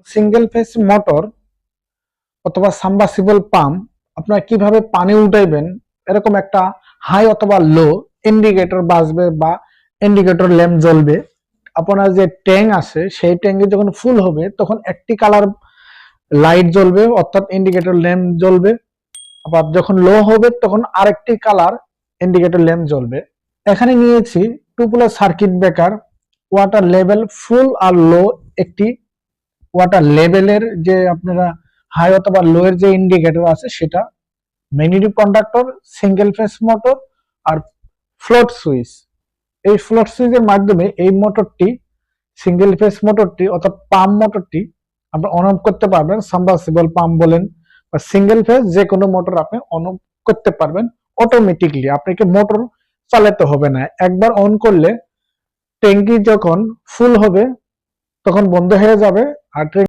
Single phase motor অথবা submersible pump আপনারা কিভাবে পানি উঠাইবেন, এরকম একটা হাই অথবা লো ইন্ডিকেটর বাজবে বা ইন্ডিকেটর ল্যাম্প জ্বলবে। আপনার যে ট্যাঙ্ক আছে সেই ট্যাঙ্কে যখন ফুল হবে তখন একটি কালার লাইট জ্বলবে অর্থাৎ ইন্ডিকেটর ল্যাম্প জ্বলবে, আবার যখন লো হবে তখন আরেকটি কালার ইন্ডিকেটর ল্যাম্প জ্বলবে। এখানে নিয়েছি two polar circuit breaker, water level full আর লো, একটি ওয়াটার লেভেলের যে আপনারা হাই অথবা লো এর যে ইন্ডিকেটর আছে সেটা, magnetic conductor, single phase motor আর ফ্লোট সুইচ। এই ফ্লোট সুইচের মাধ্যমে এই মোটরটি, সিঙ্গেল ফেজ মোটরটি অর্থাৎ পাম্প মোটরটি আপনি অন অফ করতে পারবেন। সাবমার্সিবল পাম্প বলেন বা সিঙ্গেল ফেজ যে কোনো মোটর আপনি অন অফ করতে পারবেন অটোমেটিকলি, আপনাকে মোটর চালাতে হবে না। একবার অন করলে ট্যাঙ্কি যখন ফুল হবে তখন বন্ধ হয়ে যাবে আর